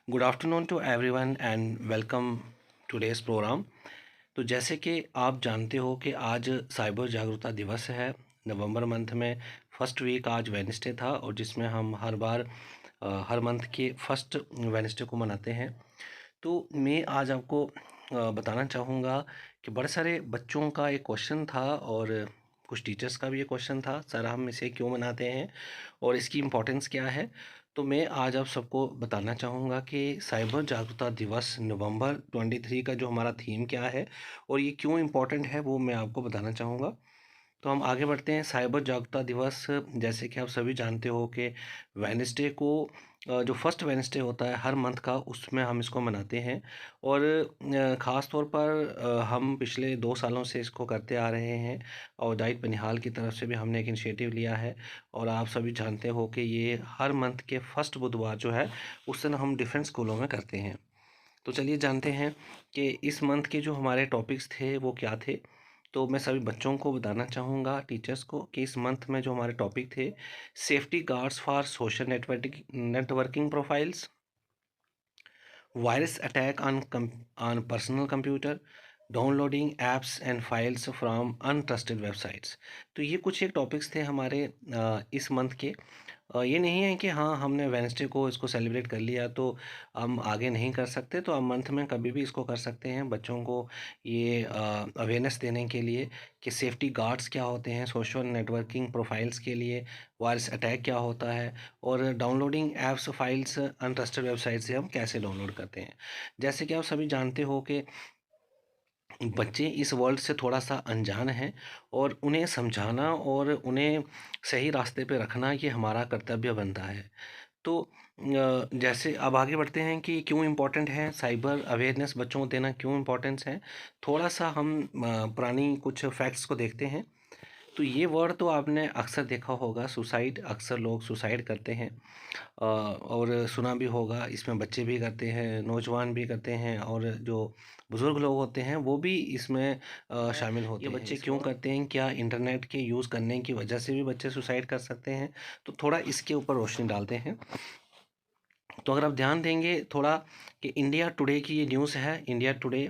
Good afternoon to everyone and welcome today's programme. तो जैसे कि आप जानते हो कि आज साइबर जागरूकता दिवस है। नवंबर मंथ में फर्स्ट वीक आज वेडनेसडे था और जिसमें हम हर बार हर मंथ के फर्स्ट वेडनेसडे को मनाते हैं। तो मैं आज आपको बताना चाहूँगा कि बड़े सारे बच्चों का एक क्वेश्चन था और कुछ टीचर्स का भी ये क्वेश्चन था, सर हम इसे क्यों मनाते हैं और इसकी इम्पोर्टेंस क्या है। तो मैं आज आप सबको बताना चाहूँगा कि साइबर जागरूकता दिवस नवंबर 23 का जो हमारा थीम क्या है और ये क्यों इम्पोर्टेंट है वो मैं आपको बताना चाहूँगा। तो हम आगे बढ़ते हैं। साइबर जागरूकता दिवस, जैसे कि आप सभी जानते हो कि वेडनेसडे को जो फर्स्ट वेडनेसडे होता है हर मंथ का, उसमें हम इसको मनाते हैं। और ख़ास तौर पर हम पिछले 2 सालों से इसको करते आ रहे हैं और डाइट बनिहाल की तरफ से भी हमने एक इनिशिएटिव लिया है। और आप सभी जानते हो कि ये हर मंथ के फर्स्ट बुधवार जो है उस दिन हम डिफरेंट स्कूलों में करते हैं। तो चलिए जानते हैं कि इस मंथ के जो हमारे टॉपिक्स थे वो क्या थे। तो मैं सभी बच्चों को बताना चाहूँगा, टीचर्स को, कि इस मंथ में जो हमारे टॉपिक थे, safety guards for social networking profiles, virus attack on personal computer, downloading apps and files from untrusted websites. तो ये कुछ एक टॉपिक्स थे हमारे इस मंथ के। ये नहीं है कि हाँ हमने वेडनेसडे को इसको सेलिब्रेट कर लिया तो हम आगे नहीं कर सकते, तो हम मंथ में कभी भी इसको कर सकते हैं। बच्चों को ये अवेयरनेस देने के लिए कि सेफ्टी गार्ड्स क्या होते हैं सोशल नेटवर्किंग प्रोफाइल्स के लिए, वायरस अटैक क्या होता है, और downloading apps files untrusted website से हम कैसे डाउनलोड करते हैं। जैसे कि आप सभी जानते हो कि बच्चे इस वर्ल्ड से थोड़ा सा अनजान हैं और उन्हें समझाना और उन्हें सही रास्ते पे रखना ये हमारा कर्तव्य बनता है। तो जैसे अब आगे बढ़ते हैं कि क्यों इम्पोर्टेंट है साइबर अवेयरनेस, बच्चों को देना क्यों इम्पोर्टेंस है। थोड़ा सा हम पुरानी कुछ फैक्ट्स को देखते हैं। तो ये वर्ड तो आपने अक्सर देखा होगा, सुसाइड, अक्सर लोग सुसाइड करते हैं। और सुना भी होगा, इसमें बच्चे भी करते हैं, नौजवान भी करते हैं और जो बुज़ुर्ग लोग होते हैं वो भी इसमें शामिल होते हैं। ये बच्चे क्यों करते हैं, क्या इंटरनेट के यूज़ करने की वजह से भी बच्चे सुसाइड कर सकते हैं? तो थोड़ा इसके ऊपर रोशनी डालते हैं। तो अगर आप ध्यान देंगे थोड़ा कि इंडिया टुडे की ये न्यूज़ है, इंडिया टुडे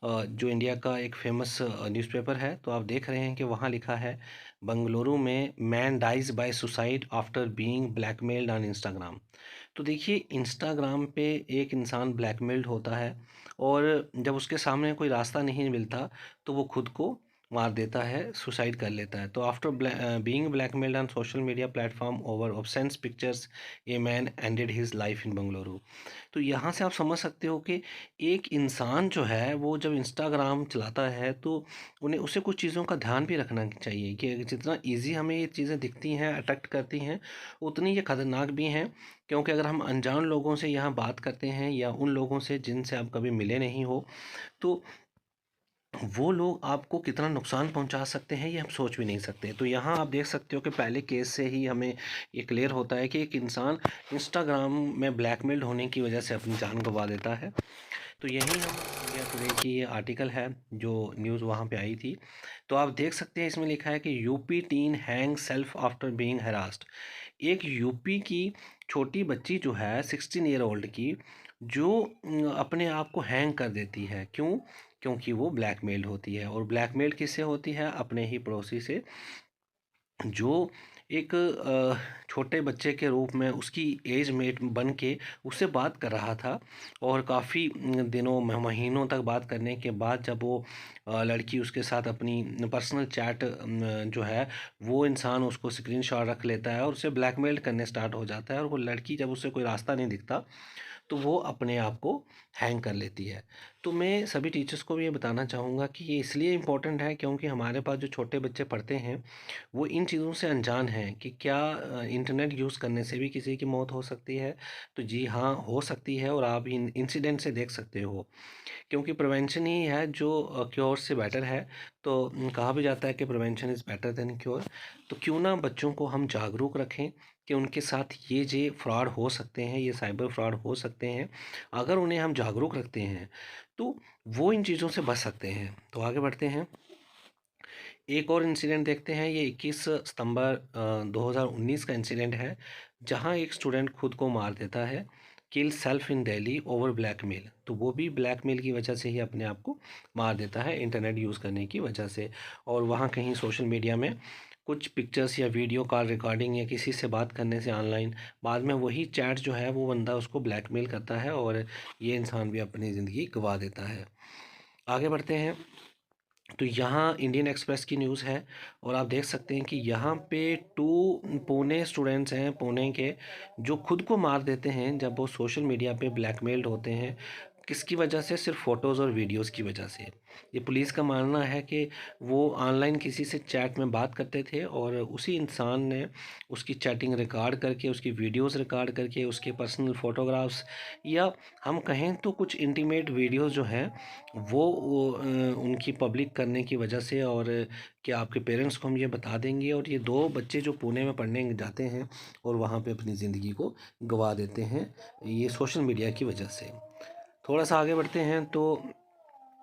जो इंडिया का एक फेमस न्यूज़पेपर है, तो आप देख रहे हैं कि वहाँ लिखा है, बंगलुरु में man dies by suicide after being blackmailed on Instagram. तो देखिए, इंस्टाग्राम पे एक इंसान ब्लैकमेल्ड होता है और जब उसके सामने कोई रास्ता नहीं मिलता तो वो खुद को मार देता है, सुसाइड कर लेता है। तो after being blackmailed on social media platform over absence pictures, a man ended his life in Bengaluru. तो यहाँ से आप समझ सकते हो कि एक इंसान जो है वो जब इंस्टाग्राम चलाता है तो उन्हें उसे कुछ चीज़ों का ध्यान भी रखना चाहिए कि जितना इजी हमें ये चीज़ें दिखती हैं, अट्रैक्ट करती हैं, उतनी ये खतरनाक भी हैं। क्योंकि अगर हम अनजान लोगों से यहाँ बात करते हैं या उन लोगों से जिनसे आप कभी मिले नहीं हो, तो वो लोग आपको कितना नुकसान पहुंचा सकते हैं ये हम सोच भी नहीं सकते। तो यहाँ आप देख सकते हो कि पहले केस से ही हमें ये क्लियर होता है कि एक इंसान इंस्टाग्राम में ब्लैकमेल्ड होने की वजह से अपनी जान गंवा देता है। तो यही हम इंडिया टुडे की ये आर्टिकल है जो न्यूज़ वहाँ पे आई थी। तो आप देख सकते हैं, इसमें लिखा है कि UP tin hang self after being harassed. एक यूपी की छोटी बच्ची जो है 16 ईयर ओल्ड की, जो अपने आप को हैंग कर देती है। क्यों? क्योंकि वो ब्लैकमेल्ड होती है। और ब्लैकमेल्ड किससे होती है? अपने ही पड़ोसी से, जो एक छोटे बच्चे के रूप में उसकी एज मेट बन के उससे बात कर रहा था। और काफ़ी दिनों महीनों तक बात करने के बाद जब वो लड़की उसके साथ अपनी पर्सनल चैट जो है, वो इंसान उसको स्क्रीनशॉट रख लेता है और उसे ब्लैकमेल करने स्टार्ट हो जाता है। और वो लड़की जब उसे कोई रास्ता नहीं दिखता तो वो अपने आप को हैंग कर लेती है। तो मैं सभी टीचर्स को भी ये बताना चाहूँगा कि ये इसलिए इम्पोर्टेंट है क्योंकि हमारे पास जो छोटे बच्चे पढ़ते हैं वो इन चीज़ों से अनजान हैं कि क्या इंटरनेट यूज़ करने से भी किसी की मौत हो सकती है। तो जी हाँ, हो सकती है और आप इन इंसिडेंट से देख सकते हो। क्योंकि प्रिवेंशन ही है जो क्योर से बेटर है। तो कहा भी जाता है कि prevention is better than cure. तो क्यों ना बच्चों को हम जागरूक रखें कि उनके साथ ये जे फ्रॉड हो सकते हैं, ये साइबर फ्रॉड हो सकते हैं। अगर उन्हें हम जागरूक रखते हैं तो वो इन चीज़ों से बच सकते हैं। तो आगे बढ़ते हैं, एक और इंसिडेंट देखते हैं। ये 21 सितंबर 2019 का इंसिडेंट है, जहां एक स्टूडेंट खुद को मार देता है। Kill self in Delhi over blackmail. तो वो भी ब्लैकमेल की वजह से ही अपने आप को मार देता है, इंटरनेट यूज़ करने की वजह से। और वहाँ कहीं सोशल मीडिया में कुछ पिक्चर्स या वीडियो कॉल रिकॉर्डिंग या किसी से बात करने से ऑनलाइन बाद में वही चैट जो है वो बंदा उसको ब्लैकमेल करता है और ये इंसान भी अपनी ज़िंदगी गंवा देता है। आगे बढ़ते हैं। तो यहाँ इंडियन एक्सप्रेस की न्यूज़ है और आप देख सकते हैं कि यहाँ पे 2 पुणे स्टूडेंट्स हैं पुणे के, जो खुद को मार देते हैं जब वो सोशल मीडिया पे ब्लैकमेल्ड होते हैं। किसकी वजह से? सिर्फ फ़ोटोज़ और वीडियोज़ की वजह से। ये पुलिस का मानना है कि वो ऑनलाइन किसी से चैट में बात करते थे और उसी इंसान ने उसकी चैटिंग रिकॉर्ड करके, उसकी वीडियोज़ रिकॉर्ड करके, उसके पर्सनल फ़ोटोग्राफ्स या हम कहें तो कुछ इंटीमेट वीडियोज़ जो हैं उनकी पब्लिक करने की वजह से, और कि आपके पेरेंट्स को हम ये बता देंगे। और ये 2 बच्चे जो पुणे में पढ़ने जाते हैं और वहाँ पे अपनी ज़िंदगी को गंवा देते हैं, ये सोशल मीडिया की वजह से। थोड़ा सा आगे बढ़ते हैं तो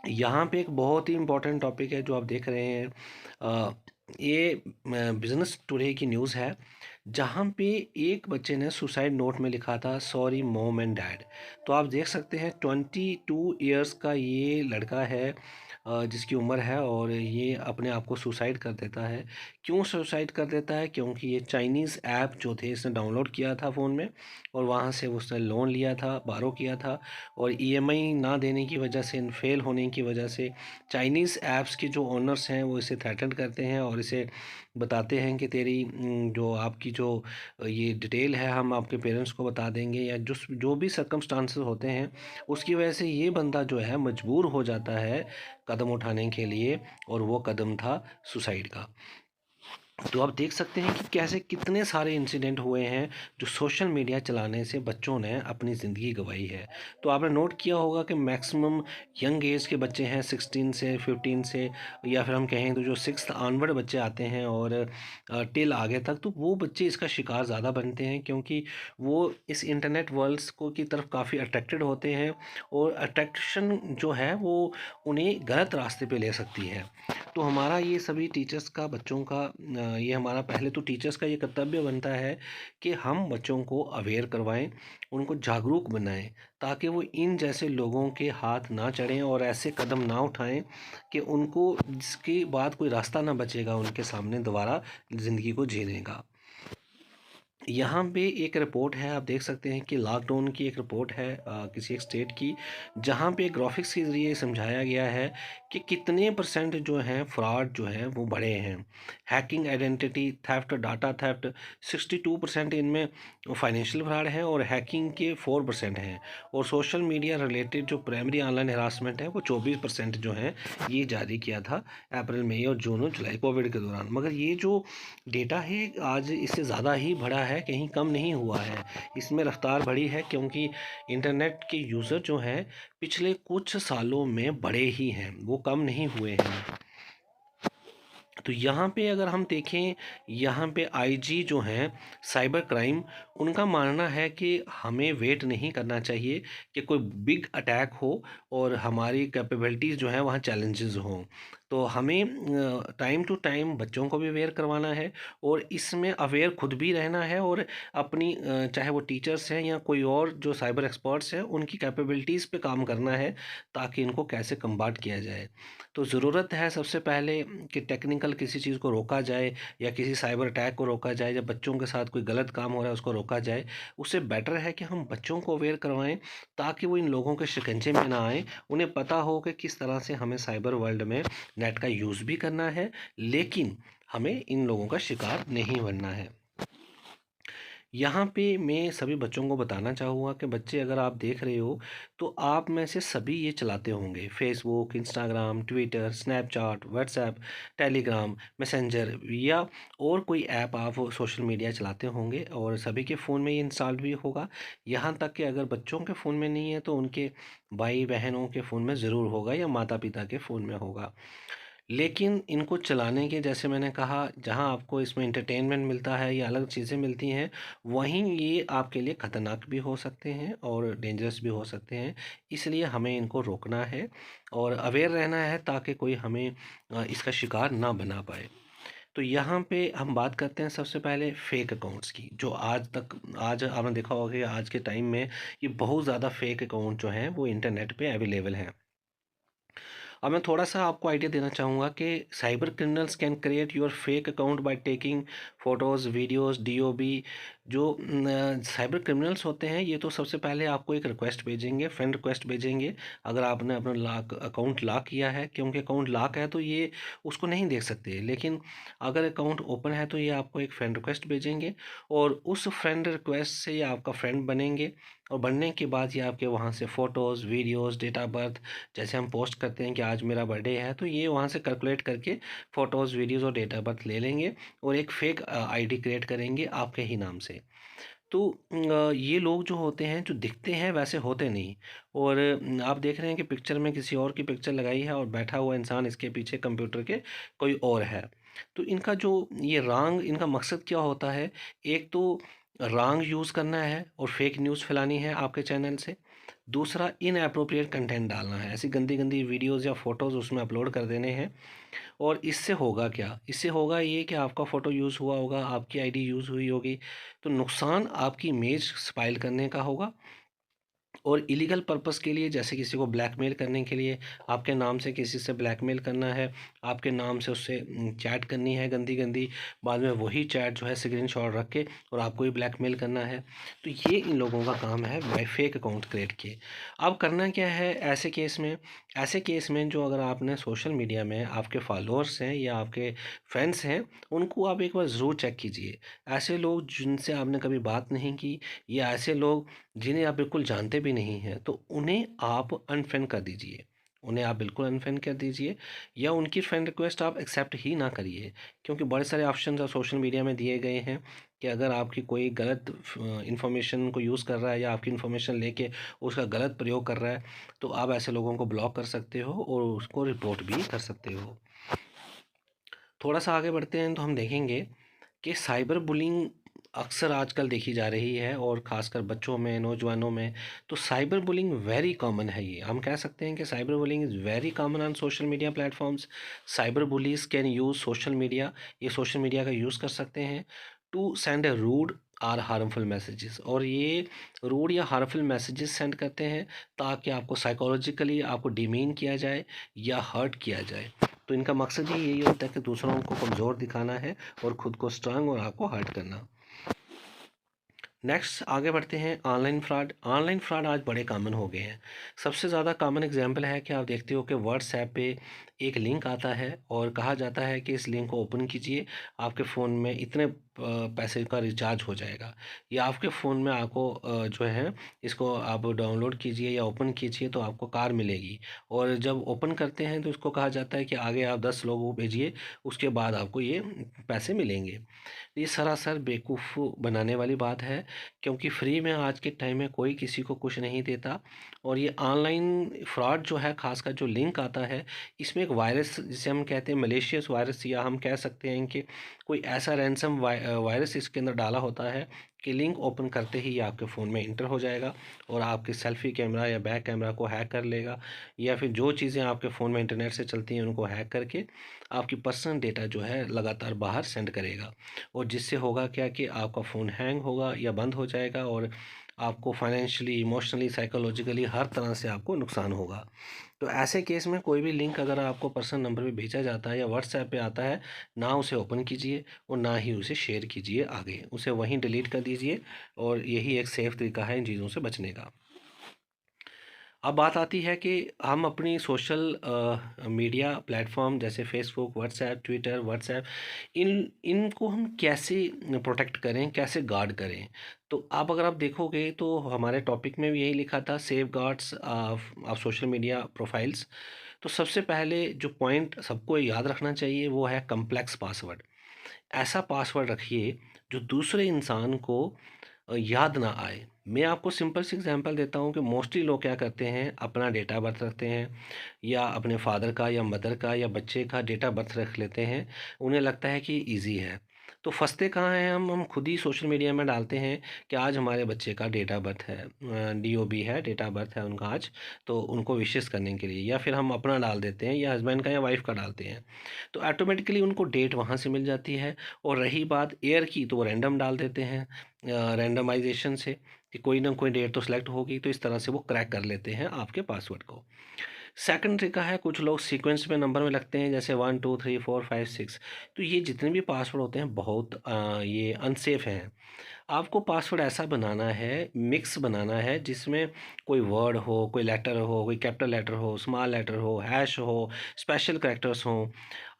यहाँ पे एक बहुत ही इम्पोर्टेंट टॉपिक है जो आप देख रहे हैं। ये बिज़नेस टुडे की न्यूज़ है, जहाँ पे एक बच्चे ने सुसाइड नोट में लिखा था, सॉरी मॉम एंड डैड। तो आप देख सकते हैं 22 इयर्स का ये लड़का है, जिसकी उम्र है, और ये अपने आप को सुसाइड कर देता है। क्यों सुसाइड कर देता है? क्योंकि ये चाइनीज़ ऐप जो थे इसने डाउनलोड किया था फ़ोन में और वहाँ से उसने लोन लिया था, बारो किया था, और ईएमआई ना देने की वजह से, फेल होने की वजह से चाइनीज़ ऐप्स के जो ओनर्स हैं वो इसे थ्रेटन करते हैं और इसे बताते हैं कि तेरी जो आपकी जो ये डिटेल है हम आपके पेरेंट्स को बता देंगे, या जो भी सर्कमस्टांसेस होते हैं उसकी वजह से ये बंदा जो है मजबूर हो जाता है कदम उठाने के लिए, और वो कदम था सुसाइड का। तो आप देख सकते हैं कि कैसे कितने सारे इंसिडेंट हुए हैं जो सोशल मीडिया चलाने से बच्चों ने अपनी ज़िंदगी गंवाई है। तो आपने नोट किया होगा कि मैक्सिमम यंग एज के बच्चे हैं 16 से 15 से, या फिर हम कहें तो जो 6th ऑनवर्ड बच्चे आते हैं और टिल आगे तक, तो वो बच्चे इसका शिकार ज़्यादा बनते हैं क्योंकि वो इस इंटरनेट वर्ल्ड्स को की तरफ काफ़ी अट्रैक्टेड होते हैं, और अट्रैक्शन जो है वो उन्हें गलत रास्ते पे ले सकती है। तो हमारा ये सभी टीचर्स का, बच्चों का, ये हमारा पहले तो टीचर्स का ये कर्तव्य बनता है कि हम बच्चों को अवेयर करवाएं, उनको जागरूक बनाएं, ताकि वो इन जैसे लोगों के हाथ ना चढ़ें और ऐसे कदम ना उठाएं कि उनको जिसके बाद कोई रास्ता ना बचेगा उनके सामने दोबारा ज़िंदगी को जीने का। यहाँ पे एक रिपोर्ट है, आप देख सकते हैं कि लॉकडाउन की एक रिपोर्ट है किसी एक स्टेट की, जहाँ पे ग्राफिक्स के ज़रिए समझाया गया है कि कितने परसेंट जो हैं फ्रॉड जो हैं वो बढ़े हैं। Hacking, identity theft, data theft 62% इनमें फाइनेंशियल फ्रॉड है, और हैकिंग के 4% हैं, और सोशल मीडिया रिलेटेड जो प्राइमरी ऑनलाइन हरासमेंट है वो 24% जो है, ये जारी किया था अप्रैल, मई और जून और जुलाई कोविड के दौरान। मगर ये जो डेटा है आज इससे ज़्यादा ही बढ़ा है, कहीं कम नहीं हुआ है। इसमें रफ्तार बढ़ी है क्योंकि इंटरनेट के यूज़र जो हैं पिछले कुछ सालों में बढ़े ही हैं, वो कम नहीं हुए हैं। तो यहाँ पे अगर हम देखें, यहाँ पे आईजी जो हैं साइबर क्राइम, उनका मानना है कि हमें वेट नहीं करना चाहिए कि कोई बिग अटैक हो और हमारी कैपेबिलिटीज़ जो हैं वहाँ चैलेंजेस हों। तो हमें टाइम टू टाइम बच्चों को भी अवेयर करवाना है, और इसमें अवेयर खुद भी रहना है, और अपनी चाहे वो टीचर्स हैं या कोई और जो साइबर एक्सपर्ट्स हैं उनकी कैपेबिलिटीज़ पे काम करना है ताकि इनको कैसे कम्बाट किया जाए। तो ज़रूरत है सबसे पहले कि टेक्निकल किसी चीज़ को रोका जाए या किसी साइबर अटैक को रोका जाए, जब बच्चों के साथ कोई गलत काम हो रहा है उसको रोका जाए। उससे बेटर है कि हम बच्चों को अवेयर करवाएं ताकि वो इन लोगों के शिकंजे में ना आएँ। उन्हें पता हो कि किस तरह से हमें साइबर वर्ल्ड में नेट का यूज़ भी करना है, लेकिन हमें इन लोगों का शिकार नहीं बनना है। यहाँ पे मैं सभी बच्चों को बताना चाहूँगा कि बच्चे, अगर आप देख रहे हो तो आप में से सभी ये चलाते होंगे, Facebook, Instagram, Twitter, Snapchat, WhatsApp, Telegram, messenger, या और कोई ऐप आप सोशल मीडिया चलाते होंगे, और सभी के फ़ोन में ये इंस्टॉल भी होगा। यहाँ तक कि अगर बच्चों के फ़ोन में नहीं है तो उनके भाई बहनों के फ़ोन में ज़रूर होगा या माता पिता के फ़ोन में होगा। लेकिन इनको चलाने के, जैसे मैंने कहा, जहाँ आपको इसमें एंटरटेनमेंट मिलता है या अलग चीज़ें मिलती हैं, वहीं ये आपके लिए ख़तरनाक भी हो सकते हैं और डेंजरस भी हो सकते हैं। इसलिए हमें इनको रोकना है और अवेयर रहना है ताकि कोई हमें इसका शिकार ना बना पाए। तो यहाँ पे हम बात करते हैं सबसे पहले फेक अकाउंट्स की, जो आज आपने देखा होगा कि आज के टाइम में ये बहुत ज़्यादा फेक अकाउंट जो हैं वो इंटरनेट पे अवेलेबल हैं। अब मैं थोड़ा-सा आपको आइडिया देना चाहूँगा कि cyber criminals can create your fake account by taking photos, videos, DOB. जो साइबर क्रिमिनल्स होते हैं, ये तो सबसे पहले आपको एक रिक्वेस्ट भेजेंगे, फ्रेंड रिक्वेस्ट भेजेंगे। अगर आपने अपना अकाउंट लॉक किया है, क्योंकि अकाउंट लॉक है तो ये उसको नहीं देख सकते। लेकिन अगर अकाउंट ओपन है तो ये आपको एक फ्रेंड रिक्वेस्ट भेजेंगे और उस फ्रेंड रिक्वेस्ट से ये आपका फ्रेंड बनेंगे और बनने के बाद ये आपके वहाँ से photos, videos, date of birth, जैसे हम पोस्ट करते हैं कि आज मेरा बर्थडे है, तो ये वहाँ से कैलकुलेट करके फ़ोटोज़, वीडियोज़ और डेट ऑफ़ बर्थ ले लेंगे और एक फ़ेक आईडी क्रिएट करेंगे आपके ही नाम से। तो ये लोग जो होते हैं, जो दिखते हैं वैसे होते नहीं। और आप देख रहे हैं कि पिक्चर में किसी और की पिक्चर लगाई है और बैठा हुआ इंसान इसके पीछे कंप्यूटर के कोई और है। तो इनका जो ये रॉन्ग, इनका मकसद क्या होता है, एक तो रॉन्ग यूज़ करना है और फेक न्यूज़ फैलानी है आपके चैनल से। दूसरा, इनएप्रोप्रिएट कंटेंट डालना है, ऐसी गंदी-गंदी वीडियोज़ या फ़ोटोज़ उसमें अपलोड कर देने हैं। और इससे होगा क्या? इससे होगा ये कि आपका फ़ोटो यूज़ हुआ होगा, आपकी आईडी यूज़ हुई होगी, तो नुकसान आपकी इमेज स्पाइल करने का होगा। और इलीगल पर्पस के लिए, जैसे किसी को ब्लैकमेल करने के लिए, आपके नाम से किसी से ब्लैकमेल करना है, आपके नाम से उससे चैट करनी है गंदी-गंदी, बाद में वही चैट जो है स्क्रीनशॉट रख के और आपको ही ब्लैकमेल करना है। तो ये इन लोगों का काम है बाय फेक अकाउंट क्रिएट किए। अब करना क्या है ऐसे केस में? ऐसे केस में जो अगर आपने सोशल मीडिया में आपके फॉलोअर्स हैं या आपके फ्रेंड्स हैं, उनको आप एक बार ज़रूर चेक कीजिए। ऐसे लोग जिनसे आपने कभी बात नहीं की या ऐसे लोग जिन्हें आप बिल्कुल जानते भी नहीं हैं, तो उन्हें आप अनफ्रेंड कर दीजिए। उन्हें आप बिल्कुल अनफ्रेंड कर दीजिए या उनकी फ्रेंड रिक्वेस्ट आप एक्सेप्ट ही ना करिए, क्योंकि बड़े सारे ऑप्शंस सोशल मीडिया में दिए गए हैं कि अगर आपकी कोई गलत इन्फॉर्मेशन को यूज़ कर रहा है या आपकी इन्फॉर्मेशन लेके उसका गलत प्रयोग कर रहा है, तो आप ऐसे लोगों को ब्लॉक कर सकते हो और उसको रिपोर्ट भी कर सकते हो। थोड़ा सा आगे बढ़ते हैं तो हम देखेंगे कि साइबर बुलिंग अक्सर आजकल देखी जा रही है और ख़ासकर बच्चों में, नौजवानों में। तो साइबर बुलिंग वेरी कॉमन है ये। हम कह सकते हैं कि cyber bullying is very common on social media platforms. Cyber bullies can use social media, ये सोशल मीडिया का यूज़ कर सकते हैं to send a rude or harmful messages. और ये रूड या हार्मफुल मैसेजेस सेंड करते हैं ताकि आपको साइकोलॉजिकली आपको डिमीन किया जाए या हर्ट किया जाए। तो इनका मकसद ही यही होता है कि दूसरों को कमज़ोर दिखाना है और ख़ुद को स्ट्रांग और आपको हर्ट करना। नेक्स्ट आगे बढ़ते हैं, ऑनलाइन फ्रॉड। ऑनलाइन फ्रॉड आज बड़े कॉमन हो गए हैं। सबसे ज़्यादा कॉमन एग्जांपल है कि आप देखते हो कि व्हाट्सएप पे एक लिंक आता है और कहा जाता है कि इस लिंक को ओपन कीजिए, आपके फ़ोन में इतने पैसे का रिचार्ज हो जाएगा, या आपके फ़ोन में आपको जो है इसको आप डाउनलोड कीजिए या ओपन कीजिए तो आपको कार मिलेगी। और जब ओपन करते हैं तो इसको कहा जाता है कि आगे आप 10 लोगों को भेजिए, उसके बाद आपको ये पैसे मिलेंगे। ये सरासर बेवकूफ़ बनाने वाली बात है, क्योंकि फ्री में आज के टाइम में कोई किसी को कुछ नहीं देता। और ये ऑनलाइन फ्रॉड जो है, ख़ासकर जो लिंक आता है, इसमें एक वायरस जिसे हम कहते हैं मलेशियस वायरस, या हम कह सकते हैं कि कोई ऐसा रैंसम वायरस इसके अंदर डाला होता है कि लिंक ओपन करते ही ये आपके फ़ोन में इंटर हो जाएगा और आपकी सेल्फ़ी कैमरा या बैक कैमरा को हैक कर लेगा, या फिर जो चीज़ें आपके फ़ोन में इंटरनेट से चलती हैं उनको हैक करके आपकी पर्सनल डेटा जो है लगातार बाहर सेंड करेगा। और जिससे होगा क्या कि आपका फ़ोन हैंग होगा या बंद हो जाएगा और आपको फाइनेंशियली, इमोशनली, साइकोलॉजिकली हर तरह से आपको नुकसान होगा। तो ऐसे केस में कोई भी लिंक अगर आपको पर्सनल नंबर पे भेजा जाता है या व्हाट्सएप पे आता है, ना उसे ओपन कीजिए और ना ही उसे शेयर कीजिए आगे, उसे वहीं डिलीट कर दीजिए। और यही एक सेफ़ तरीका है इन चीज़ों से बचने का। अब बात आती है कि हम अपनी सोशल मीडिया प्लेटफॉर्म जैसे फेसबुक, व्हाट्सएप, ट्विटर, व्हाट्सएप, इनको हम कैसे प्रोटेक्ट करें, कैसे गार्ड करें। तो आप अगर आप देखोगे तो हमारे टॉपिक में भी यही लिखा था, safe guards of social media profiles. तो सबसे पहले जो पॉइंट सबको याद रखना चाहिए वो है कम्प्लेक्स पासवर्ड। ऐसा पासवर्ड रखिए जो दूसरे इंसान को याद ना आए। मैं आपको सिंपल सी एग्जांपल देता हूँ कि मोस्टली लोग क्या करते हैं, अपना डेट ऑफ बर्थ रखते हैं या अपने फादर का या मदर का या बच्चे का डेट ऑफ बर्थ रख लेते हैं। उन्हें लगता है कि ईज़ी है। तो फँसते कहाँ हैं हम खुद ही सोशल मीडिया में डालते हैं कि आज हमारे बच्चे का डेट ऑफ बर्थ है, डीओबी है, डेट ऑफ बर्थ है उनका आज, तो उनको विशेस करने के लिए, या फिर हम अपना डाल देते हैं या हस्बैंड का या वाइफ का डालते हैं, तो ऑटोमेटिकली उनको डेट वहाँ से मिल जाती है। और रही बात ईयर की, तो वो रैंडम डाल देते हैं रैंडमाइजेशन से कि कोई ना कोई डेट तो सिलेक्ट होगी, तो इस तरह से वो क्रैक कर लेते हैं आपके पासवर्ड को। सेकंड तरीका है, कुछ लोग सीक्वेंस में नंबर में लगते हैं, जैसे 1 2 3 4 5 6। तो ये जितने भी पासवर्ड होते हैं बहुत ये अनसेफ हैं। आपको पासवर्ड ऐसा बनाना है, मिक्स बनाना है, जिसमें कोई वर्ड हो, कोई लेटर हो, कोई कैपिटल लेटर हो, स्मॉल लेटर हो, हैश हो, स्पेशल कैरेक्टर्स हों।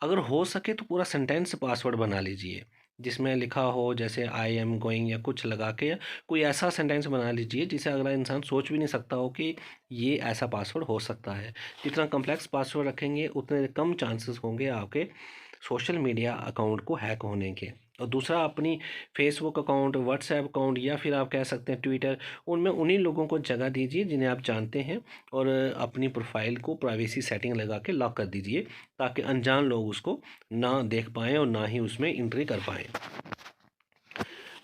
अगर हो सके तो पूरा सेंटेंस पासवर्ड बना लीजिए, जिसमें लिखा हो जैसे आई एम गोइंग या कुछ लगा के, या कोई ऐसा सेंटेंस बना लीजिए जिसे अगला इंसान सोच भी नहीं सकता हो कि ये ऐसा पासवर्ड हो सकता है। जितना कम्प्लेक्स पासवर्ड रखेंगे उतने कम चांसेस होंगे आपके सोशल मीडिया अकाउंट को हैक होने के। और दूसरा, अपनी फेसबुक अकाउंट, व्हाट्सएप अकाउंट, या फिर आप कह सकते हैं ट्विटर, उनमें उन्हीं लोगों को जगह दीजिए जिन्हें आप जानते हैं, और अपनी प्रोफाइल को प्राइवेसी सेटिंग लगा के लॉक कर दीजिए, ताकि अनजान लोग उसको ना देख पाएँ और ना ही उसमें एंट्री कर पाएँ।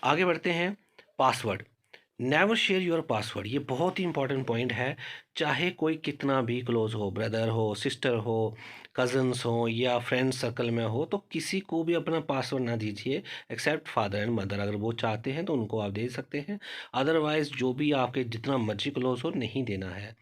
आगे बढ़ते हैं। Password, never share your password, ये बहुत ही इंपॉर्टेंट पॉइंट है। चाहे कोई कितना भी क्लोज हो, ब्रदर हो, सिस्टर हो, कज़न्स हो, या फ्रेंड सर्कल में हो, तो किसी को भी अपना पासवर्ड ना दीजिए, एक्सेप्ट फादर एंड मदर। अगर वो चाहते हैं तो उनको आप दे सकते हैं, अदरवाइज़ जो भी आपके जितना मर्जी क्लोज हो, नहीं देना है।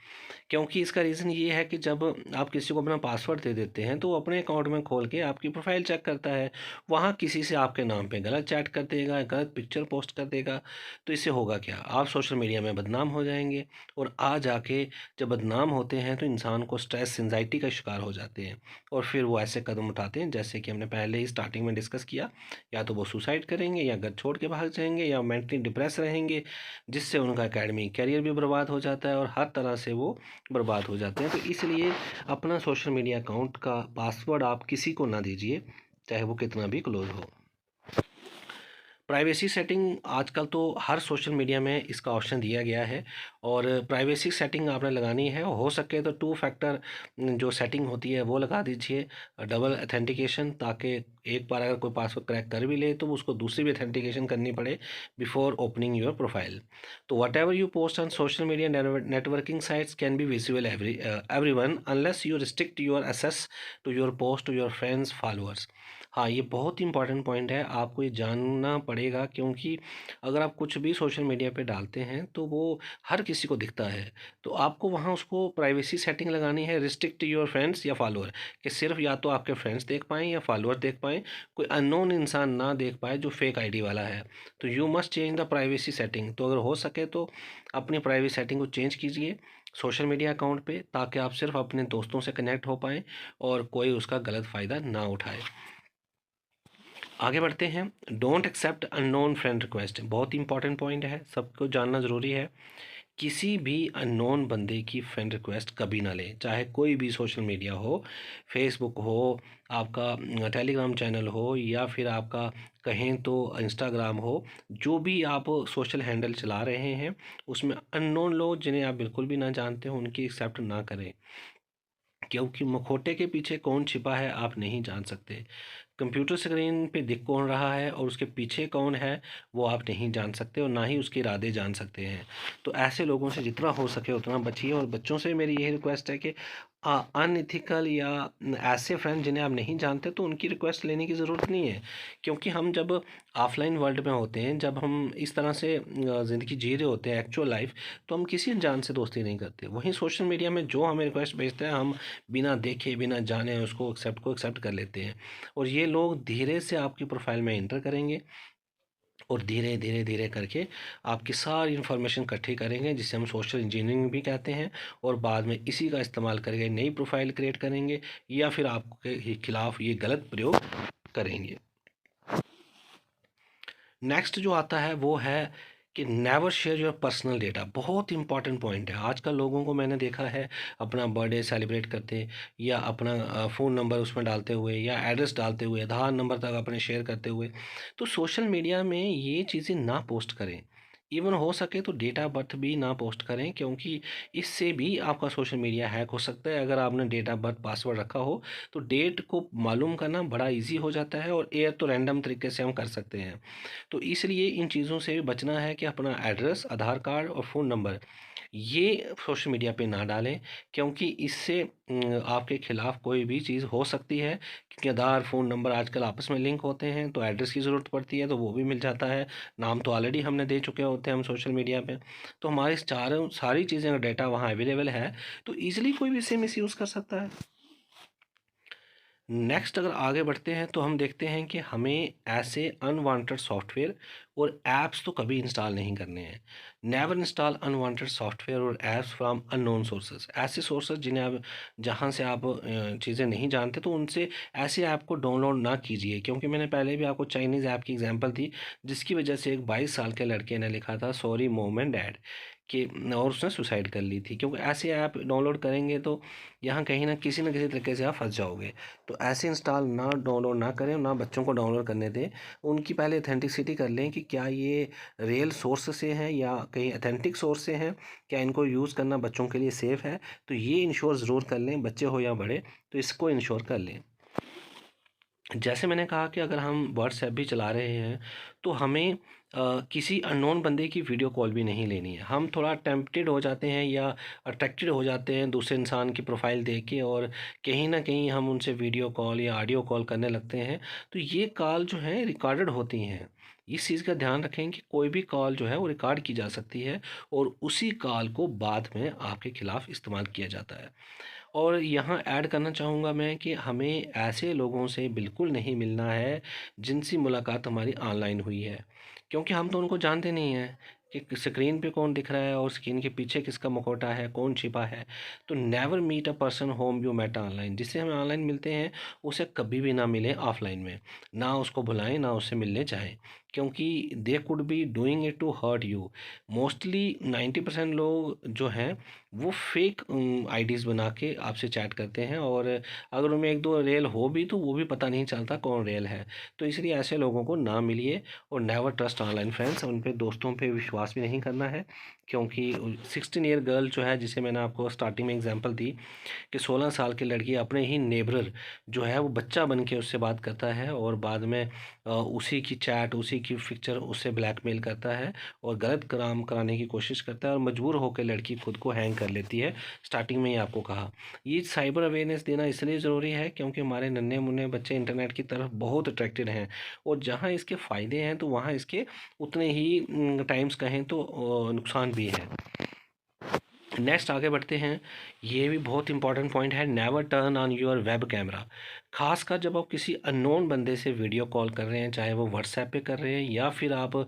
क्योंकि इसका रीज़न ये है कि जब आप किसी को अपना पासवर्ड दे देते हैं, तो वो अपने अकाउंट में खोल के आपकी प्रोफाइल चेक करता है, वहाँ किसी से आपके नाम पे गलत चैट कर देगा, गलत पिक्चर पोस्ट कर देगा। तो इससे होगा क्या, आप सोशल मीडिया में बदनाम हो जाएंगे, और आ जाके जब बदनाम होते हैं तो इंसान को स्ट्रेस, एंजाइटी का शिकार हो जाते हैं, और फिर वो ऐसे कदम उठाते हैं जैसे कि हमने पहले ही स्टार्टिंग में डिस्कस किया, या तो वो सुसाइड करेंगे, या घर छोड़ के भाग जाएंगे, या मेंटली डिप्रेस रहेंगे, जिससे उनका एकेडमिक करियर भी बर्बाद हो जाता है, और हर तरह से वो बर्बाद हो जाते हैं। तो इसलिए अपना सोशल मीडिया अकाउंट का पासवर्ड आप किसी को ना दीजिए, चाहे वो कितना भी क्लोज हो। प्राइवेसी सेटिंग, आजकल तो हर सोशल मीडिया में इसका ऑप्शन दिया गया है, और प्राइवेसी सेटिंग आपने लगानी है, हो सके तो 2 फैक्टर जो सेटिंग होती है वो लगा दीजिए, डबल अथेंटिकेशन, ताकि एक बार अगर कोई पासवर्ड क्रैक कर भी ले तो उसको दूसरी भी अथेंटिकेशन करनी पड़े बिफोर ओपनिंग योर प्रोफाइल। तो whatever you post on social media networking sites can be visible everyone unless you restrict your access to your post to your friends followers. हाँ, ये बहुत इंपॉर्टेंट पॉइंट है, आपको ये जानना पड़ेगा, क्योंकि अगर आप कुछ भी सोशल मीडिया पे डालते हैं तो वो हर किसी को दिखता है। तो आपको वहाँ उसको प्राइवेसी सेटिंग लगानी है, रिस्ट्रिक्ट योर फ्रेंड्स या फॉलोअर, कि सिर्फ या तो आपके फ्रेंड्स देख पाएँ या फॉलोअर देख पाएँ, कोई अननोन इंसान ना देख पाए जो फेक आईडी वाला है। तो you must change the privacy setting. तो अगर हो सके तो अपनी प्राइवेसी सेटिंग को चेंज कीजिए सोशल मीडिया अकाउंट पे, ताकि आप सिर्फ अपने दोस्तों से कनेक्ट हो पाएँ और कोई उसका गलत फ़ायदा ना उठाए। आगे बढ़ते हैं। Don't accept unknown friend request, बहुत ही इंपॉर्टेंट पॉइंट है, सबको जानना ज़रूरी है। किसी भी अननोन बंदे की फ्रेंड रिक्वेस्ट कभी ना लें, चाहे कोई भी सोशल मीडिया हो, फेसबुक हो, आपका टेलीग्राम चैनल हो, या फिर आपका कहें तो इंस्टाग्राम हो, जो भी आप सोशल हैंडल चला रहे हैं, उसमें अननोन लोग जिन्हें आप बिल्कुल भी ना जानते हो उनकी एक्सेप्ट ना करें, क्योंकि मखोटे के पीछे कौन छिपा है आप नहीं जान सकते। कंप्यूटर स्क्रीन पे दिख कौन रहा है और उसके पीछे कौन है वो आप नहीं जान सकते, और ना ही उसके इरादे जान सकते हैं। तो ऐसे लोगों से जितना हो सके उतना बचिए, और बच्चों से मेरी यही रिक्वेस्ट है कि अनइथिकल या ऐसे फ्रेंड जिन्हें आप नहीं जानते तो उनकी रिक्वेस्ट लेने की ज़रूरत नहीं है। क्योंकि हम जब ऑफलाइन वर्ल्ड में होते हैं, जब हम इस तरह से ज़िंदगी जी रहे होते हैं एक्चुअल लाइफ, तो हम किसी अनजान से दोस्ती नहीं करते। वहीं सोशल मीडिया में जो हमें रिक्वेस्ट भेजते हैं, हम बिना देखे बिना जाने उसको एक्सेप्ट कर लेते हैं, और ये लोग धीरे से आपकी प्रोफाइल में एंटर करेंगे, और धीरे धीरे धीरे करके आपकी सारी इन्फॉर्मेशन इकट्ठी करेंगे, जिसे हम सोशल इंजीनियरिंग भी कहते हैं, और बाद में इसी का इस्तेमाल करके नई प्रोफाइल क्रिएट करेंगे, या फिर आपके खिलाफ ये गलत प्रयोग करेंगे। नेक्स्ट जो आता है वो है कि never share your personal data, बहुत इंपॉर्टेंट पॉइंट है। आजकल लोगों को मैंने देखा है अपना बर्थडे सेलिब्रेट करते, या अपना फ़ोन नंबर उसमें डालते हुए, या एड्रेस डालते हुए, आधार नंबर तक अपने शेयर करते हुए। तो सोशल मीडिया में ये चीज़ें ना पोस्ट करें, इवन हो सके तो डेट ऑफ बर्थ भी ना पोस्ट करें, क्योंकि इससे भी आपका सोशल मीडिया हैक हो सकता है। अगर आपने डेट ऑफ बर्थ पासवर्ड रखा हो तो डेट को मालूम करना बड़ा इजी हो जाता है, और एयर तो रैंडम तरीके से हम कर सकते हैं। तो इसलिए इन चीज़ों से भी बचना है कि अपना एड्रेस, आधार कार्ड और फ़ोन नंबर ये सोशल मीडिया पे ना डालें, क्योंकि इससे आपके खिलाफ कोई भी चीज़ हो सकती है। क्योंकि आधार, फ़ोन नंबर आजकल आपस में लिंक होते हैं, तो एड्रेस की ज़रूरत पड़ती है तो वो भी मिल जाता है। नाम तो ऑलरेडी हमने दे चुके होते हैं हम सोशल मीडिया पे। तो हमारी चारों सारी चीज़ें, अगर डेटा वहाँ अवेलेबल है तो ईज़िली कोई भी इसे मिसयूज़ कर सकता है। नेक्स्ट अगर आगे बढ़ते हैं तो हम देखते हैं कि हमें ऐसे अनवांटेड सॉफ्टवेयर और ऐप्स तो कभी इंस्टॉल नहीं करने हैं। नेवर इंस्टॉल अनवांटेड सॉफ्टवेयर और ऐप्स फ्रॉम अननोन सोर्सेज। ऐसे सोर्सेज जिन्हें आप, जहां से आप चीज़ें नहीं जानते, तो उनसे ऐसे ऐप को डाउनलोड ना कीजिए। क्योंकि मैंने पहले भी आपको चाइनीज़ ऐप की एग्जांपल दी, जिसकी वजह से एक 22 साल के लड़के ने लिखा था सॉरी मोम एंड डैड कि, और उसने सुसाइड कर ली थी। क्योंकि ऐसे ऐप डाउनलोड करेंगे तो यहाँ कहीं ना किसी तरीके से आप फंस जाओगे। तो ऐसे इंस्टॉल ना, डाउनलोड ना करें, ना बच्चों को डाउनलोड करने दें। उनकी पहले अथेंटिसिटी कर लें कि क्या ये रियल सोर्स से हैं या कहीं अथेंटिक सोर्स से हैं, क्या इनको यूज़ करना बच्चों के लिए सेफ़ है। तो ये इंश्योर ज़रूर कर लें, बच्चे हो या बड़े, तो इसको इंश्योर कर लें। जैसे मैंने कहा कि अगर हम व्हाट्सएप भी चला रहे हैं तो हमें किसी अननोन बंदे की वीडियो कॉल भी नहीं लेनी है। हम थोड़ा टेम्प्टेड हो जाते हैं या अट्रैक्टेड हो जाते हैं दूसरे इंसान की प्रोफाइल देख के, और कहीं ना कहीं हम उनसे वीडियो कॉल या ऑडियो कॉल करने लगते हैं। तो ये कॉल जो है रिकॉर्डेड होती हैं। इस चीज़ का ध्यान रखें कि कोई भी कॉल जो है वो रिकॉर्ड की जा सकती है, और उसी कॉल को बाद में आपके खिलाफ इस्तेमाल किया जाता है। और यहाँ ऐड करना चाहूँगा मैं कि हमें ऐसे लोगों से बिल्कुल नहीं मिलना है जिनसी मुलाकात हमारी ऑनलाइन हुई है, क्योंकि हम तो उनको जानते नहीं हैं कि स्क्रीन पे कौन दिख रहा है और स्क्रीन के पीछे किसका मुखौटा है, कौन छिपा है। तो never meet a person whom you met online. जिससे हमें ऑनलाइन मिलते हैं उसे कभी भी ना मिलें ऑफलाइन में। ना उसको बुलाएं, ना उससे मिलने जाएं, क्योंकि they could be doing it to hurt you. Mostly 90% लोग जो हैं वो फेक आईडीज़ बना के आपसे चैट करते हैं, और अगर उनमें एक दो रियल हो भी तो वो भी पता नहीं चलता कौन रियल है। तो इसलिए ऐसे लोगों को ना मिलिए, और नेवर ट्रस्ट ऑनलाइन फ्रेंड्स। उन पे, दोस्तों पे विश्वास भी नहीं करना है, क्योंकि 16 ईयर गर्ल जो है, जिसे मैंने आपको स्टार्टिंग में एग्जांपल दी कि 16 साल की लड़की अपने ही नेबर जो है वो बच्चा बन के उससे बात करता है, और बाद में उसी की चैट, उसी की पिक्चर उससे ब्लैकमेल करता है और गलत काम कराने की कोशिश करता है, और मजबूर होकर लड़की खुद को हैंग कर लेती है। स्टार्टिंग में ही आपको कहा, ये साइबर अवेयरनेस देना इसलिए ज़रूरी है क्योंकि हमारे नन्हे मुन्ने बच्चे इंटरनेट की तरफ बहुत अट्रैक्टेड हैं, और जहाँ इसके फ़ायदे हैं तो वहाँ इसके उतने ही टाइम्स कहें तो नुकसान भी है। नेक्स्ट आगे बढ़ते हैं। ये भी बहुत इंपॉर्टेंट पॉइंट है, never turn on your web camera. खासकर जब आप किसी अननोन बंदे से वीडियो कॉल कर रहे हैं, चाहे वो व्हाट्सएप पे कर रहे हैं या फिर आप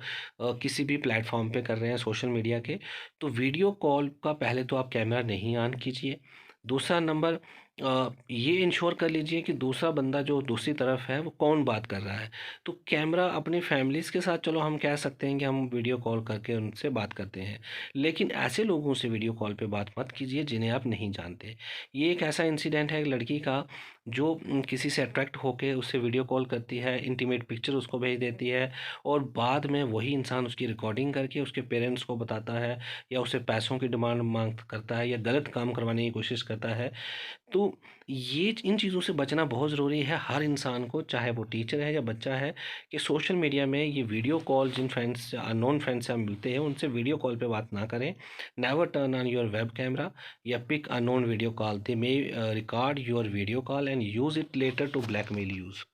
किसी भी प्लेटफॉर्म पे कर रहे हैं सोशल मीडिया के, तो वीडियो कॉल का पहले तो आप कैमरा नहीं ऑन कीजिए। दूसरा नंबर, ये इंश्योर कर लीजिए कि दूसरा बंदा जो दूसरी तरफ है वो कौन बात कर रहा है। तो कैमरा अपनी फैमिलीज़ के साथ, चलो हम कह सकते हैं कि हम वीडियो कॉल करके उनसे बात करते हैं, लेकिन ऐसे लोगों से वीडियो कॉल पे बात मत कीजिए जिन्हें आप नहीं जानते। ये एक ऐसा इंसिडेंट है एक लड़की का, जो किसी से अट्रैक्ट होके उससे वीडियो कॉल करती है, इंटीमेट पिक्चर उसको भेज देती है, और बाद में वही इंसान उसकी रिकॉर्डिंग करके उसके पेरेंट्स को बताता है, या उससे पैसों की डिमांड मांग करता है, या गलत काम करवाने की कोशिश करता है। तो ये इन चीज़ों से बचना बहुत ज़रूरी है हर इंसान को, चाहे वो टीचर है या बच्चा है, कि सोशल मीडिया में ये वीडियो कॉल, जिन फ्रेंड्स, अननोन फ्रेंड्स से हम मिलते हैं उनसे वीडियो कॉल पे बात ना करें। Never turn on your web camera या pick unknown video call. They may record your video call and use it later to blackmail us.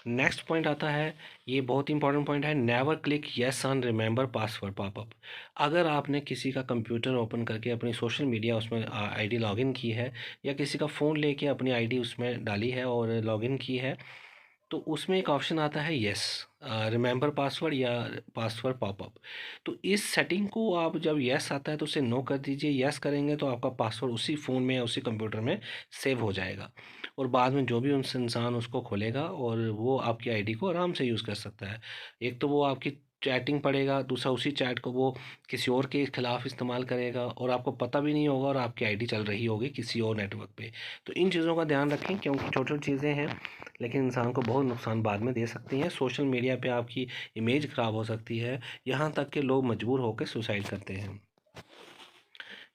Next point आता है, ये बहुत इंपॉर्टेंट पॉइंट है, never click yes on remember password popup. अगर आपने किसी का कंप्यूटर ओपन करके अपनी सोशल मीडिया उसमें आईडी लॉगिन की है, या किसी का फ़ोन लेके अपनी आईडी उसमें डाली है और लॉगिन की है, तो उसमें एक ऑप्शन आता है येस, रिमेंबर पासवर्ड या पासवर्ड पॉपअप। तो इस सेटिंग को आप, जब येस आता है तो उसे नो कर दीजिए। येस करेंगे तो आपका पासवर्ड उसी फ़ोन में या उसी कंप्यूटर में सेव हो जाएगा, और बाद में जो भी उनसे इंसान उसको खोलेगा और वो आपकी आईडी को आराम से यूज़ कर सकता है। एक तो वो आपकी चैटिंग पढ़ेगा, दूसरा उसी चैट को वो किसी और के खिलाफ इस्तेमाल करेगा और आपको पता भी नहीं होगा और आपकी आईडी चल रही होगी किसी और नेटवर्क पे। तो इन चीज़ों का ध्यान रखें, क्योंकि छोटी छोटी चीज़ें हैं लेकिन इंसान को बहुत नुकसान बाद में दे सकती हैं। सोशल मीडिया पे आपकी इमेज ख़राब हो सकती है, यहाँ तक कि लोग मजबूर होकर सुसाइड करते हैं।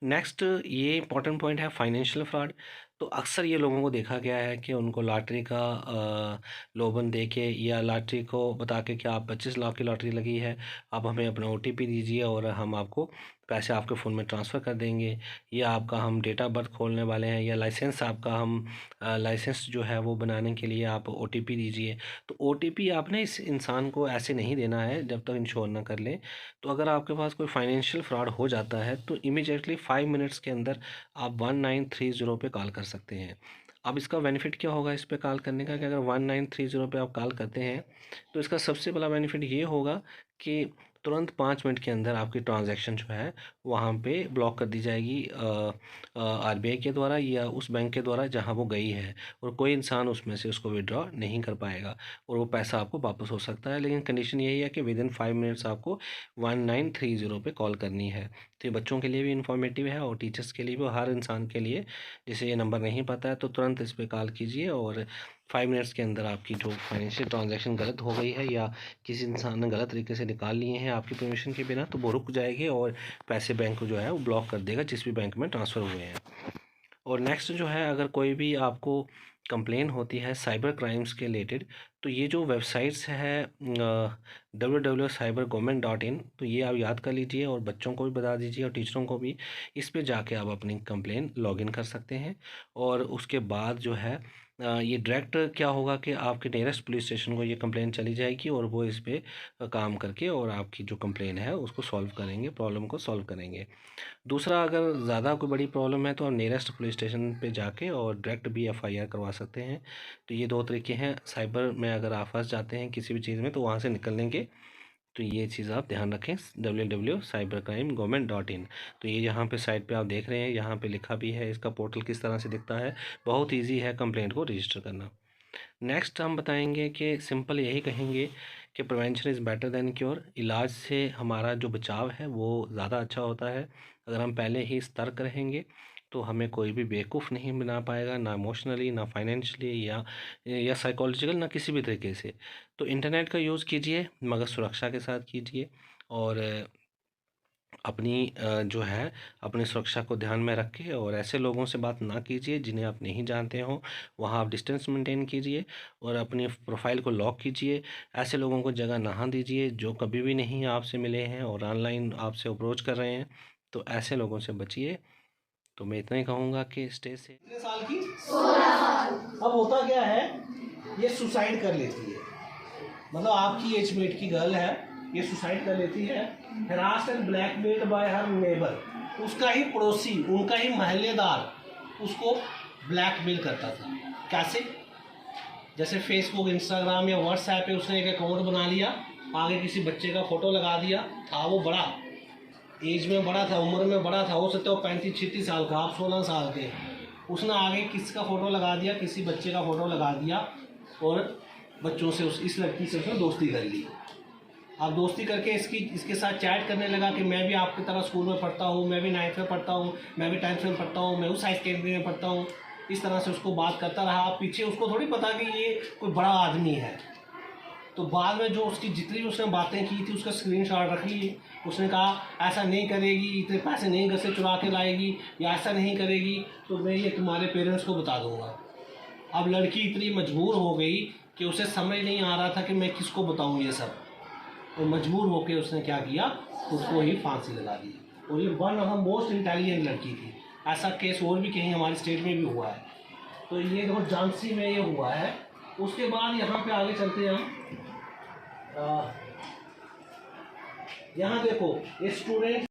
नेक्स्ट ये इंपॉर्टेंट पॉइंट है फाइनेंशियल फ्रॉड। तो अक्सर ये लोगों को देखा गया है कि उनको लॉटरी का लोभन दे के या लॉटरी को बता के कि आप 25 लाख की लॉटरी लगी है, आप हमें अपना OTP दीजिए और हम आपको पैसे आपके फ़ोन में ट्रांसफ़र कर देंगे, या आपका हम डेट ऑफ बर्थ खोलने वाले हैं, या लाइसेंस आपका हम लाइसेंस जो है वो बनाने के लिए आप OTP दीजिए। तो OTP आपने इस इंसान को ऐसे नहीं देना है जब तक इंश्योर ना कर लें। तो अगर आपके पास कोई फाइनेंशियल फ्रॉड हो जाता है तो इमीडिएटली 5 मिनट्स के अंदर आप 1930 पे कॉल कर सकते हैं। अब इसका बेनिफिट क्या होगा इस पे कॉल करने का, कि अगर 1930 पे आप कॉल करते हैं तो इसका सबसे बड़ा बेनिफिट ये होगा कि तुरंत 5 मिनट के अंदर आपकी ट्रांजैक्शन जो है वहाँ पे ब्लॉक कर दी जाएगी RBI के द्वारा या उस बैंक के द्वारा जहाँ वो गई है, और कोई इंसान उसमें से उसको विड्रॉ नहीं कर पाएगा और वो पैसा आपको वापस हो सकता है। लेकिन कंडीशन यही है कि विदिन 5 मिनट्स आपको 1930 पे कॉल करनी है। तो ये बच्चों के लिए भी इंफॉर्मेटिव है और टीचर्स के लिए भी, हर इंसान के लिए जिसे ये नंबर नहीं पता है तो तुरंत इस पर कॉल कीजिए और 5 मिनट्स के अंदर आपकी जो फाइनेंशियल ट्रांजैक्शन गलत हो गई है या किसी इंसान ने गलत तरीके से निकाल लिए हैं आपकी परमिशन के बिना, तो वो रुक जाएगी और पैसे बैंक को जो है वो ब्लॉक कर देगा जिस भी बैंक में ट्रांसफ़र हुए हैं। और नेक्स्ट जो है, अगर कोई भी आपको कंप्लेन होती है साइबर क्राइम्स के रिलेटेड, तो ये जो वेबसाइट्स है www.cybergovernment.in, तो ये आप याद कर लीजिए और बच्चों को भी बता दीजिए और टीचरों को भी। इस पे जाके आप अपनी कंप्लेन लॉगिन कर सकते हैं और उसके बाद जो है ये डायरेक्ट क्या होगा कि आपके नियरेस्ट पुलिस स्टेशन को ये कंप्लेन चली जाएगी और वो इस पे काम करके और आपकी जो कंप्लेन है उसको सॉल्व करेंगे, प्रॉब्लम को सॉल्व करेंगे। दूसरा, अगर ज़्यादा कोई बड़ी प्रॉब्लम है तो आप नियरेस्ट पुलिस स्टेशन पे जाके और डायरेक्ट भी FIR करवा सकते हैं। तो ये 2 तरीके हैं, साइबर में अगर आप फंस जाते हैं किसी भी चीज़ में तो वहाँ से निकलने के। तो ये चीज़ आप ध्यान रखें, www.cybercrime.government.in। तो ये यहाँ पे साइट पे आप देख रहे हैं, यहाँ पे लिखा भी है इसका पोर्टल किस तरह से दिखता है। बहुत ईजी है कंप्लेंट को रजिस्टर करना। नेक्स्ट हम बताएंगे कि सिंपल यही कहेंगे कि prevention is better than cure. इलाज से हमारा जो बचाव है वो ज़्यादा अच्छा होता है। अगर हम पहले ही सतर्क रहेंगे तो हमें कोई भी बेवकूफ़ नहीं बना पाएगा, ना इमोशनली, ना फाइनेंशियली या साइकोलॉजिकल, ना किसी भी तरीके से। तो इंटरनेट का यूज़ कीजिए मगर सुरक्षा के साथ कीजिए और अपनी जो है अपनी सुरक्षा को ध्यान में रखें और ऐसे लोगों से बात ना कीजिए जिन्हें आप नहीं जानते हो। वहाँ आप डिस्टेंस मेंटेन कीजिए और अपनी प्रोफाइल को लॉक कीजिए। ऐसे लोगों को जगह ना दीजिए जो कभी भी नहीं आपसे मिले हैं और ऑनलाइन आपसे अप्रोच कर रहे हैं, तो ऐसे लोगों से बचिए। तो मैं इतना ही कहूँगा कि स्टे से। कितने साल की? 16 साल। अब होता क्या है, ये सुसाइड कर लेती है, मतलब आपकी एजमेट की गर्ल है, ये सुसाइड कर लेती है। Harassed and blackmailed bye her neighbour, उसका ही पड़ोसी, उनका ही महल्लेदार उसको ब्लैकमेल करता था। कैसे? जैसे फेसबुक, इंस्टाग्राम या व्हाट्सएप पे उसने एक अकाउंट बना लिया, आगे किसी बच्चे का फ़ोटो लगा दिया, था वो बड़ा एज में बड़ा था, उम्र में बड़ा था, हो सकता है 35-36 साल का, आप 16 साल के। उसने आगे किसका फ़ोटो लगा दिया, किसी बच्चे का फ़ोटो लगा दिया और बच्चों से इस लड़की से उसने दोस्ती कर ली। अब दोस्ती करके इसके साथ चैट करने लगा कि मैं भी आपकी तरह स्कूल में पढ़ता हूँ, मैं भी 9th में पढ़ता हूँ, मैं भी 10th में पढ़ता हूँ, मैं उस हाई सेकेंडरी में पढ़ता हूँ। इस तरह से उसको बात करता रहा। पीछे उसको थोड़ी पता कि ये कोई बड़ा आदमी है। तो बाद में जो उसकी जितनी भी उसने बातें की थी उसका स्क्रीनशॉट रख लिए। उसने कहा ऐसा नहीं करेगी, इतने पैसे नहीं घर से चुरा के लाएगी, या ऐसा नहीं करेगी तो मैं ये तुम्हारे पेरेंट्स को बता दूंगा। अब लड़की इतनी मजबूर हो गई कि उसे समझ नहीं आ रहा था कि मैं किसको बताऊं ये सब, और मजबूर होकर उसने क्या किया, उसको ही फांसी लगा दी। और ये one of the most intelligent लड़की थी। ऐसा केस और भी कहीं हमारे स्टेट में भी हुआ है। तो ये देखो झांसी में ये हुआ है। उसके बाद यहाँ पे आगे चलते हैं हम। यहाँ देखो ये स्टूडेंट